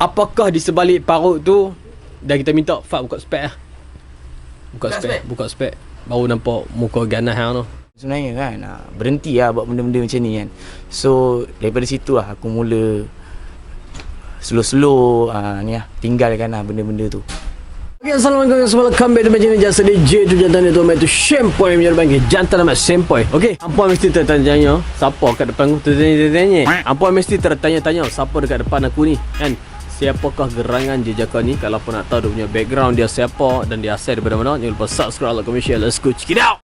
apakah di sebalik parut tu dah kita minta Fat buka spek lah. Buka spek baru nampak muka ganas hang tu. Sebenarnya kan berhenti lah buat benda-benda macam ni kan. So daripada situ lah aku mula slow ni lah, tinggalkan lah benda-benda tu. Okay, Assalamualaikum warahmatullahi wabarakatuh. Macam ni jasa DJ tu jantan itu main tu Sempoi punya bangkit. Jantan nama Sempoi. Okey, ampun mesti tertanya siapa kat depan aku tertanya. Ampun mesti tertanya-tanya siapa dekat depan aku ni kan. Siapakah gerangan jejaka ni? Kalau pun nak tahu dia punya background dia siapa dan dia asal daripada mana, jangan lupa subscribe, like, comment, share. Let's go check it out.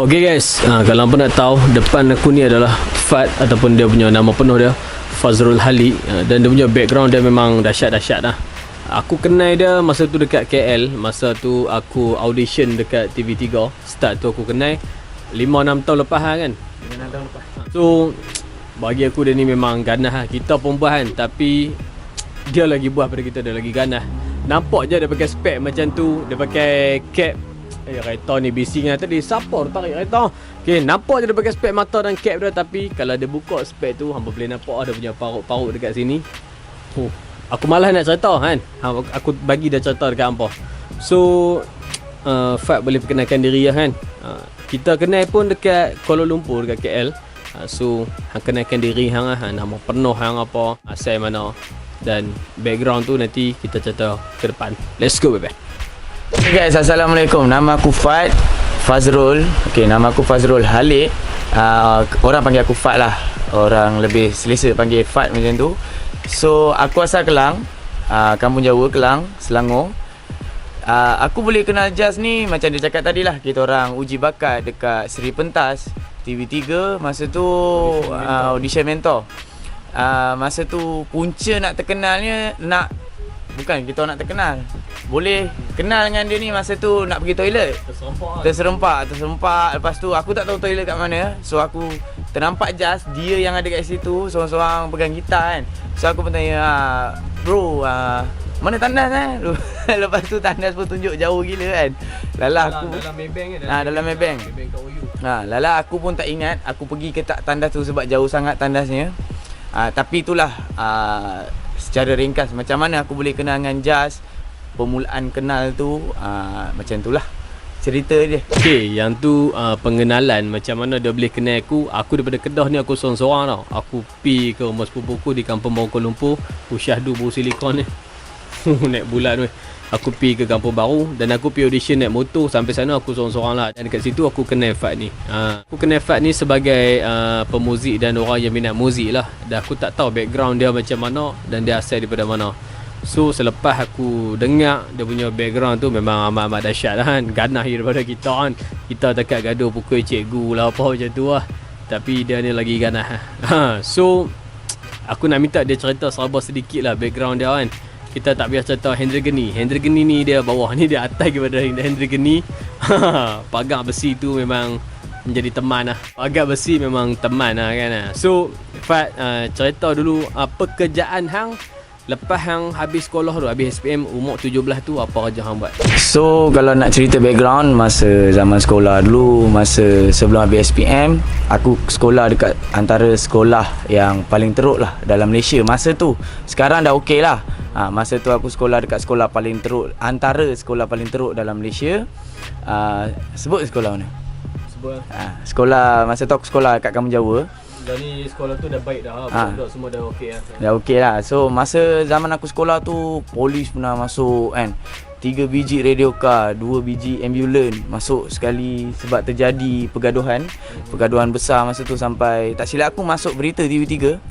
Okay guys, kalau apa nak tahu, depan aku ni adalah Fat ataupun dia punya nama penuh dia Fazrul Halik, dan dia punya background dia memang dahsyat-dahsyat lah. Aku kenal dia masa tu dekat KL, masa tu aku audition dekat TV3. Start tu aku kenal 5-6 tahun lepas lah kan. 5-6 tahun lepas. So bagi aku dia ni memang ganas lah. Kita perempuan kan, tapi dia lagi buah pada kita, dia lagi ganas. Nampak je dia pakai spek macam tu, dia pakai cap. Kereta ni bising lah tadi. Siapa dia tarik kereta? Okay, nampak je dia pakai spek mata dan cap dia. Tapi kalau dia buka spek tu, hampa boleh nampak dia punya parut-parut dekat sini. Aku malas nak cerita kan. Aku bagi dia cerita dekat hampa. So Fat boleh perkenalkan diri lah kan. Kita kenal pun dekat Kuala Lumpur, dekat KL. So hang kenalkan diri hang lah, nama penuh hang apa, asal mana, dan background tu nanti kita cerita ke depan. Let's go baby. Okay guys, Assalamualaikum. Nama aku Fazrul. Okay, nama aku Fazrul Halik. Orang panggil aku Fat lah. Orang lebih selesa panggil Fat macam tu. So aku asal Kelang, Kampung Jawa, Kelang, Selangor. Aku boleh kenal Jazz ni macam dia cakap tadi lah. Kita orang uji bakat dekat Seri Pentas TV3. Masa tu audition mentor. Masa tu punca nak terkenalnya, bukan kita nak terkenal, boleh kenal dengan dia ni masa tu nak pergi toilet. Terserempak. Lepas tu aku tak tahu toilet kat mana. So aku ternampak Jazz, dia yang ada kat situ, seorang-seorang pegang gitar kan. So aku pun tanya, bro, mana tandas kan? Lepas tu tandas pun tunjuk jauh gila kan. Lala aku dalam Maybank kan? Dalam Maybank. Lala aku pun tak ingat aku pergi ke tak tandas tu sebab jauh sangat tandasnya. Tapi itulah secara ringkas macam mana aku boleh kenal dengan Jazz. Permulaan kenal tu macam itulah cerita dia. Okay, yang tu pengenalan macam mana dia boleh kenal aku. Aku daripada Kedah ni aku seorang-seorang tau. Aku pi ke rumah sepupuku di Kampung Baru Kuala Lumpur, Syahdu Buru Silikon ni. Naik bulan weh. Aku pi ke Kampung Baru dan aku pi audition naik motor. Sampai sana aku seorang-seorang lah. Dan dekat situ aku kenal Fat ni. Aku kenal Fat ni sebagai pemuzik dan orang yang minat muzik lah. Dan aku tak tahu background dia macam mana dan dia asal daripada mana. So selepas aku dengar dia punya background tu memang amat-amat dahsyat lah kan. Ganas daripada kita kan. Kita dekat gaduh pukul cikgu lah apa macam tu lah. Tapi dia ni lagi ganas lah. So aku nak minta dia cerita serba sedikit lah background dia kan. Kita tak biasa cerita Hendra Geni. Hendra Geni ni dia bawah ni, dia atas kepada Hendra Geni. Pagar besi tu memang menjadi teman lah. Pagar besi memang teman lah kan. So Fat, cerita dulu pekerjaan hang lepas hang habis sekolah tu, habis SPM umur 17 tu, apa kerja hang buat? So kalau nak cerita background masa zaman sekolah dulu, masa sebelum habis SPM, aku sekolah dekat antara sekolah yang paling teruk lah dalam Malaysia masa tu. Sekarang dah okey lah. Masa tu aku sekolah dekat sekolah paling teruk, antara sekolah paling teruk dalam Malaysia. Sebut sekolah mana? Sebut sekolah, masa tu aku sekolah kat Kampung Jawa. Dan ni sekolah tu dah baik dah, budak semua dah okey lah. Dah okey lah. So masa zaman aku sekolah tu, polis pernah masuk kan. 3 biji radio car, 2 biji ambulans masuk sekali sebab terjadi pergaduhan. Pergaduhan besar masa tu sampai tak silap aku masuk berita TV3.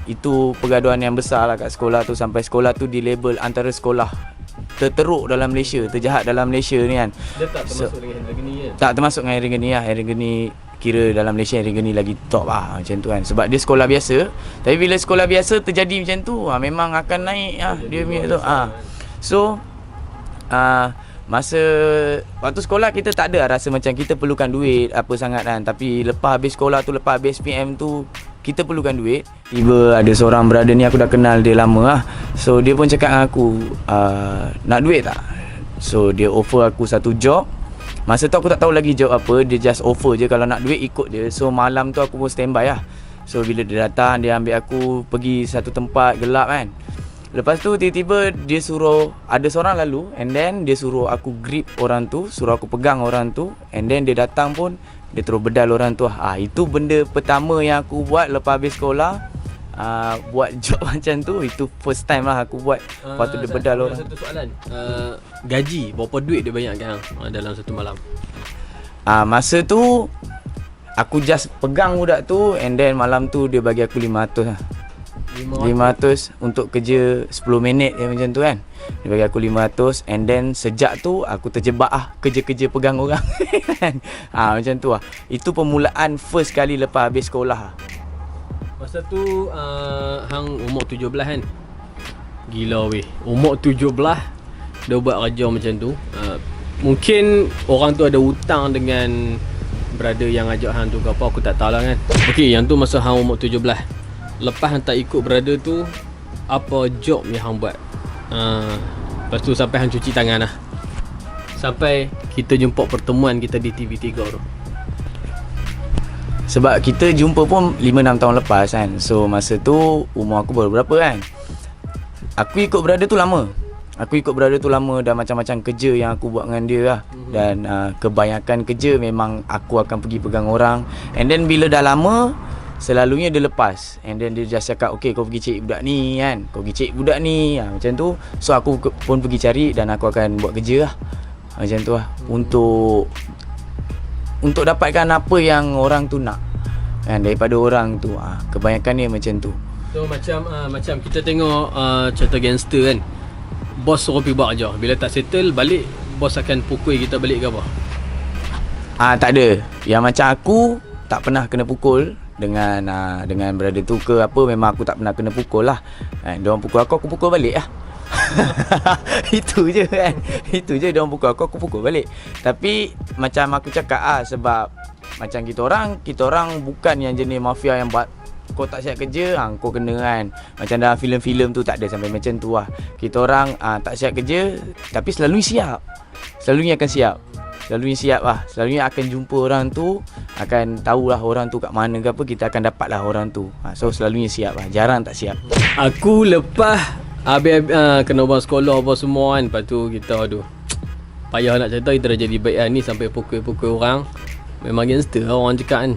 Itu pergaduhan yang besar lah kat sekolah tu, sampai sekolah tu dilabel antara sekolah terteruk dalam Malaysia, terjahat dalam Malaysia ni kan. Dia tak termasuk dengan Hendra Geni kan? Tak termasuk dengan Hendra Geni lah. Hendra Geni kira dalam Malaysia Hendra Geni lagi top lah macam tu kan. Sebab dia sekolah biasa. Tapi bila sekolah biasa terjadi macam tu, memang akan naik dia punya tu. So masa waktu sekolah kita tak ada rasa macam kita perlukan duit apa sangat kan. Tapi lepas habis sekolah tu, lepas habis SPM tu, kita perlukan duit. Tiba ada seorang brother ni, aku dah kenal dia lama lah. So dia pun cakap dengan aku, nak duit tak? So dia offer aku satu job. Masa tu aku tak tahu lagi job apa. Dia just offer je, kalau nak duit ikut dia. So malam tu aku pun standby lah. So bila dia datang, dia ambil aku pergi satu tempat gelap kan. Lepas tu tiba-tiba dia suruh, ada seorang lalu, and then dia suruh aku grip orang tu, suruh aku pegang orang tu, and then dia datang pun dia terus bedal orang tu. Itu benda pertama yang aku buat lepas habis sekolah. Buat job macam tu, itu first time lah aku buat. Lepas tu dia bedal orang. Satu soalan, gaji berapa duit dia bayarkan dalam satu malam? Masa tu aku just pegang budak tu, and then malam tu dia bagi aku 500 lah. 500 untuk kerja 10 minit yang macam tu kan. Dia bagi aku 500, and then sejak tu aku terjebak kerja-kerja pegang orang. Macam tu lah. Itu permulaan first kali lepas habis sekolah. Masa tu hang umur 17 kan? Gila weh. Umur 17 dia buat kerja macam tu. Mungkin orang tu ada hutang dengan brother yang ajak hang tu ke apa, aku tak tahu lah kan. Okey, yang tu masa hang umur 17. Lepas hang tak ikut brother tu, apa job yang hang buat? Lepas tu sampai hang cuci tangan lah. Sampai kita jumpa pertemuan kita di TV3 tu. Sebab kita jumpa pun 5-6 tahun lepas kan. So masa tu umur aku baru berapa kan. Aku ikut brother tu lama. Dan macam-macam kerja yang aku buat dengan dia lah. Dan kebanyakan kerja memang aku akan pergi pegang orang. And then bila dah lama, selalunya dia lepas. And then dia just cakap, okay kau pergi cari budak ni kan, kau pergi cari budak ni, macam tu. So aku pun pergi cari dan aku akan buat kerja lah. Macam tu lah. Untuk dapatkan apa yang orang tu nak kan, daripada orang tu. Kebanyakan dia macam tu. So macam kita tengok cerita gangster kan, bos suruh pergi buat kerja, bila tak settle balik, bos akan pukul kita balik ke apa? Tak ada. Yang macam aku tak pernah kena pukul dengan brother tu ke apa, memang aku tak pernah kena pukul lah. Diorang pukul aku pukul balik lah. Itu je kan. Itu je, diorang pukul aku pukul balik. Tapi macam aku cakap sebab macam kita orang bukan yang jenis mafia yang buat kau tak siap kerja, kau kena kan. Macam dalam filem-filem tu tak ada sampai macam tu lah. Kita orang tak siap kerja, tapi selalunya siap. Selalunya akan siap. Selalunya akan jumpa orang tu, akan tahulah orang tu kat mana ke apa, kita akan dapat lah orang tu. So selalunya siap lah, jarang tak siap. Aku lepas habis kena buang sekolah apa semua kan, lepas tu kita payah nak cerita, kita dah jadi baik lah ni, sampai pukul-pukul orang. Memang gangster lah orang cakap kan.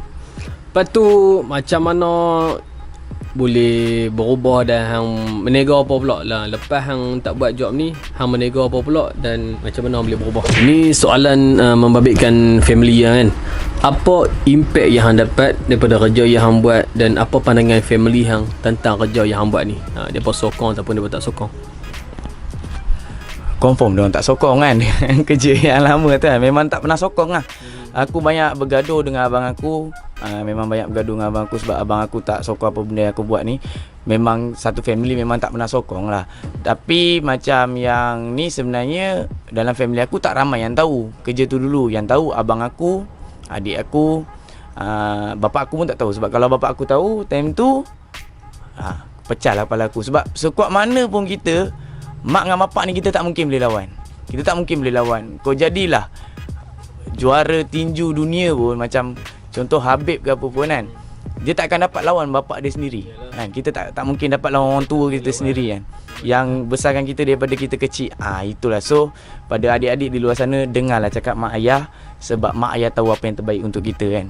Lepas tu macam mana boleh berubah dan hang menega apa pula lah lepas hang tak buat job ni, hang menega apa pula dan macam mana boleh berubah? Ini soalan membabitkan family kan. Apa impact yang hang dapat daripada kerja yang hang buat, dan apa pandangan family hang tentang kerja yang hang buat ni? Depa sokong ataupun depa tak sokong? Confirm diorang tak sokong kan. Kerja yang lama tu kan, memang tak pernah sokong lah. Aku banyak bergaduh dengan abang aku. Memang banyak bergaduh dengan abang aku sebab abang aku tak sokong apa benda yang aku buat ni. Memang satu family memang tak pernah sokong lah. Tapi macam yang ni sebenarnya dalam family aku tak ramai yang tahu kerja tu dulu. Yang tahu abang aku, adik aku, bapak aku pun tak tahu. Sebab kalau bapak aku tahu time tu, pecah lah kepala aku. Sebab sekuat mana pun kita, mak dengan bapak ni kita tak mungkin boleh lawan. Kau jadilah juara tinju dunia pun, macam contoh Habib ke apa pun kan, dia tak akan dapat lawan bapak dia sendiri kan. Kita tak mungkin dapat lawan orang tua kita sendiri kan, yang besarkan kita daripada kita kecil. Itulah. So pada adik-adik di luar sana, dengarlah cakap mak ayah, sebab mak ayah tahu apa yang terbaik untuk kita kan.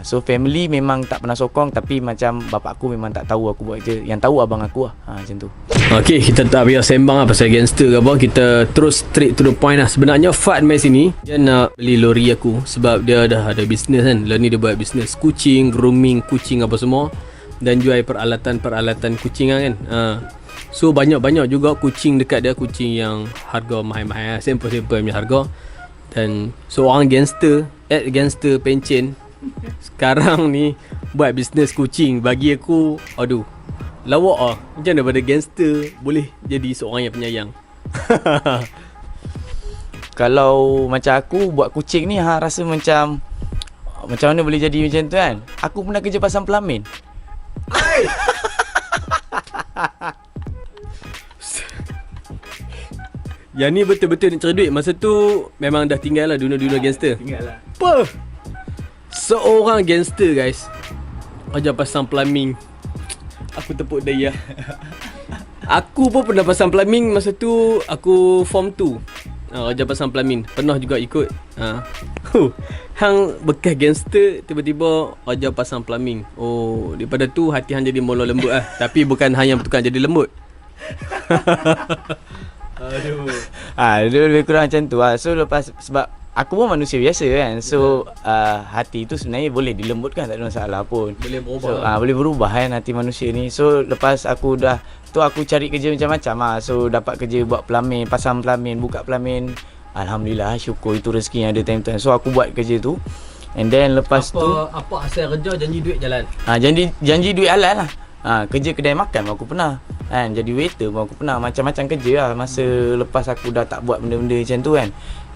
So family memang tak pernah sokong, tapi macam bapak aku memang tak tahu aku buat kerja. Yang tahu abang aku lah. Macam tu. Okay, kita tak biar sembang lah pasal gangster ke apa. Kita terus straight to the point lah. Sebenarnya Fad main sini, dia nak beli lori aku sebab dia dah ada bisnes kan. Lepas ni dia buat bisnes kucing, grooming kucing apa semua, dan jual peralatan kucing lah kan. So banyak-banyak juga kucing dekat dia, kucing yang harga mahal-mahal, simple-simple punya harga. Dan seorang gangster pencen sekarang ni buat bisnes kucing. Bagi aku, lawak lah. Macam daripada gangster boleh jadi seorang yang penyayang. Kalau macam aku buat kucing ni, rasa macam mana boleh jadi macam tu kan. Aku pernah kerja pasang pelamin. Yang ni betul-betul nak cari duit. Masa tu memang dah tinggal lah dunia-dunia gangster. Tinggal lah. Apa? Seorang gangster guys ajar pasang plumbing. Aku tepuk daya. Aku pun pernah pasang plumbing. Masa tu aku form 2. Ajar pasang plumbing. Pernah juga ikut. Hang bekas gangster tiba-tiba ajar pasang plumbing. Oh, daripada tu hati hang jadi mula lembut lah. Tapi bukan hang yang bertukar jadi lembut. Aduh. Dia lebih kurang macam tu lah. So lepas, sebab aku pun manusia biasa kan. So hati tu sebenarnya boleh dilembutkan, tak ada masalah pun. Boleh berubah. So, boleh berubah kan hati manusia ni. So lepas aku dah tu, aku cari kerja macam-macam lah. So dapat kerja buat pelamin, pasang pelamin, buka pelamin. Alhamdulillah, syukur itu rezeki yang ada time tu. So aku buat kerja tu. And then lepas apa asal kerja janji duit jalan? Janji duit halal lah. Kerja kedai makan pun aku pernah kan, jadi waiter pun aku pernah. Macam-macam kerja lah masa lepas aku dah tak buat benda-benda macam tu kan.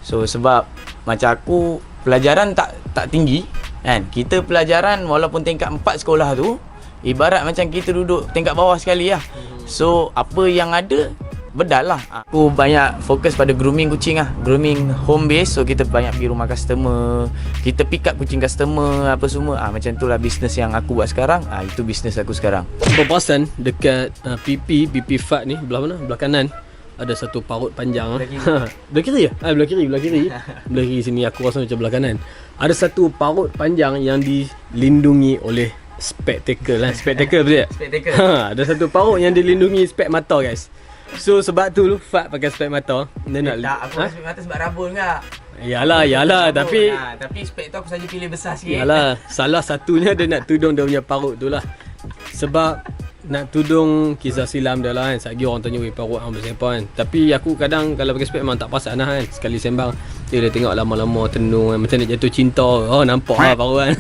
So sebab macam aku pelajaran tak tinggi kan. Kita pelajaran walaupun tingkat 4 sekolah tu ibarat macam kita duduk tingkat bawah sekali lah. So apa yang ada bedal lah. Aku banyak fokus pada grooming kucing lah. Grooming home base. So kita banyak pergi rumah customer, kita pick up kucing customer apa semua. Macam tu lah bisnes yang aku buat sekarang. Itu bisnes aku sekarang. Berperasan dekat pipi fat ni belah mana? Belah kanan ada satu parut panjang. Belah kiri ya? Belah kiri. Belah kiri sini aku rasa macam belah kanan. Ada satu parut panjang yang dilindungi oleh spectacle lah. Spectacle betul tak? Spectacle. Ada satu parut yang dilindungi spek mata guys. So sebab tu Fat pakai spek mata. Dia nak aku pakai spek mata sebab rabun enggak? Yalah tapi spek tu aku saja pilih besar sikit. Yalah, salah satunya dia nak tudung dia punya parut tu lah. Sebab nak tudung kisah silam dia lah kan. Satgi orang tanya, weh parut hang pasal apa kan. Tapi aku kadang kalau pakai spek memang tak perasan lah kan. Sekali sembang dia dah tengok lama-lama tenung kan. Macam nak jatuh cinta. Oh nampak lah parut kan.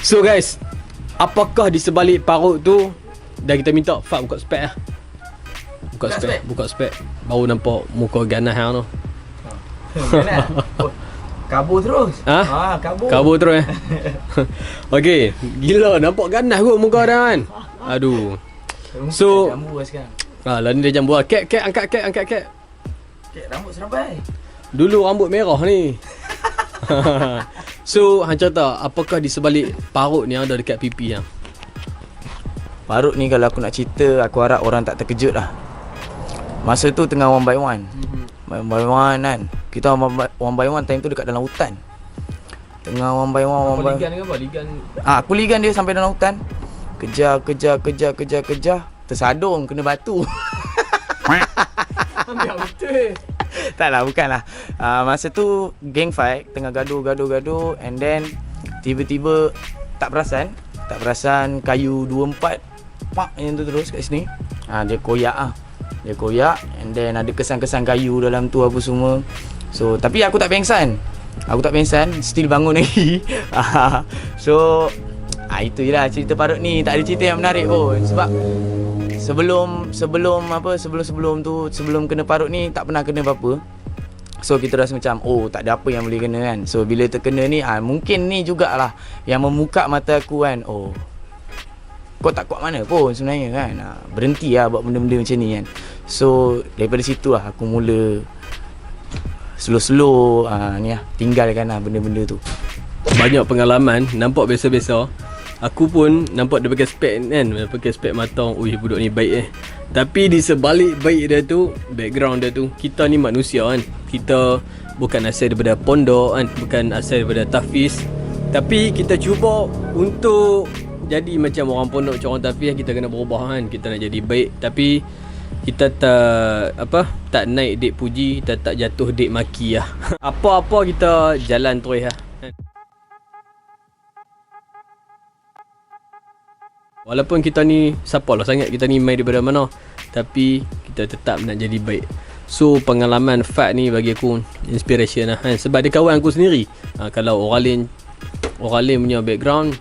So guys, apakah di sebalik parut tu, dah kita minta Fat buka spek lah. Buka spek. Baru nampak muka ganas hang tu. Ganas? Kabur terus. Kabur terus Okey, gila nampak ganas kot muka dia kan. Aduh. So jambu lah sekarang. lah ni dia jambu lah. Kek angkat kek. Kek rambut serambai. Dulu rambut merah ni. So hang cerita, apakah di sebalik parut ni ada dekat pipi hang? Parut ni kalau aku nak cerita, aku harap orang tak terkejut lah. Masa tu tengah one by one. One by one kan. Kita one by one time tu dekat dalam hutan. Tengah one by one. Ligan ke apa? Ligan. Aku ligan dia sampai dalam hutan. Kejar. Tersadung kena batu. Ambil betul. Taklah, bukanlah. Masa tu gang fight, tengah gaduh and then tiba-tiba tak perasan kayu 2-4 pak yang tu terus kat sini. Dia koyak ah. Dia koyak and then ada kesan-kesan kayu dalam tu apa semua. So tapi aku tak pengsan, still bangun lagi. So itu je lah cerita parut ni. Tak ada cerita yang menarik pun. Sebab sebelum kena parut ni tak pernah kena apa-apa. So kita rasa macam tak ada apa yang boleh kena kan. So bila terkena ni mungkin ni jugalah yang membuka mata aku kan. Kau tak kuat mana pun sebenarnya kan. Berhenti lah buat benda-benda macam ni kan. So daripada situ lah aku mula slow tinggalkan lah benda-benda tu. Banyak pengalaman, nampak biasa-biasa. Aku pun nampak dia pakai spek kan. Dia pakai spek mata. Budak ni baik Tapi di sebalik baik dia tu, background dia tu, kita ni manusia kan. Kita bukan asal daripada pondok kan. Bukan asal daripada tahfiz. Tapi kita cuba untuk jadi macam orang pondok, macam orang tahfiz. Kita kena berubah kan. Kita nak jadi baik. Tapi kita tak naik dek puji, kita tak jatuh dek maki lah. Apa-apa kita jalan terus lah. Walaupun kita ni siapalah sangat, kita ni main daripada mana, tapi kita tetap nak jadi baik. So pengalaman Fat ni bagi aku inspiration lah kan. Sebab dia kawan aku sendiri. Kalau orang lain punya background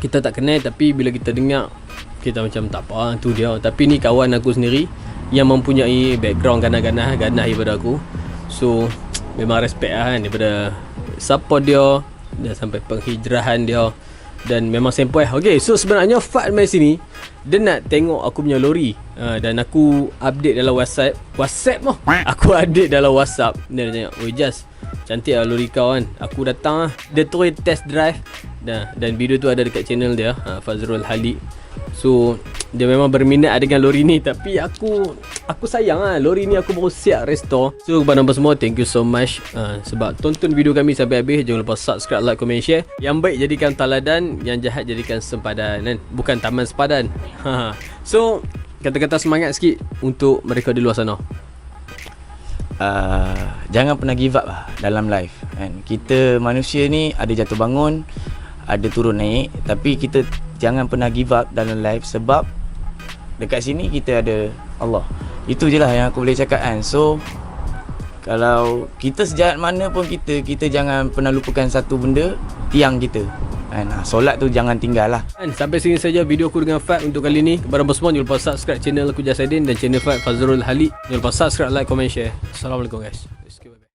kita tak kenal, tapi bila kita dengar kita macam tak apa tu dia. Tapi ni kawan aku sendiri yang mempunyai background ganas daripada aku. So memang respect lah kan, daripada support dia dan sampai penghijrahan dia. Dan memang sempoi. Okay, so sebenarnya Fat main sini, dia nak tengok aku punya lori. Dan aku update dalam WhatsApp mah. Aku update dalam WhatsApp. Dia tanya, "Oi Jas, cantik lah lori kau kan." Aku datang lah. Dia terus test drive. Dan video tu ada dekat channel dia, Fazrul Hali. So dia memang berminat dengan lori ni. Tapi aku sayang lah, lori ni aku baru siap restore. So kepada anda semua, thank you so much sebab tonton video kami sampai habis. Jangan lupa subscribe, like, komen, share. Yang baik jadikan teladan, yang jahat jadikan sempadan kan? Bukan taman sepadan. So kata-kata semangat sikit untuk mereka di luar sana. Jangan pernah give up lah dalam life kan. Kita manusia ni ada jatuh bangun, ada turun naik, tapi kita jangan pernah give up dalam life sebab dekat sini kita ada Allah. Itu je lah yang aku boleh cakap kan. So kalau kita sejahat mana pun kita jangan pernah lupakan satu benda, tiang kita kan. Solat tu jangan tinggal lah. Sampai sini saja video aku dengan Fat untuk kali ni. Kepada anda semua, jangan lupa subscribe channel aku Jas Aidin dan channel Fat Fazrul Hali. Jangan lupa subscribe, like, komen, share. Assalamualaikum guys.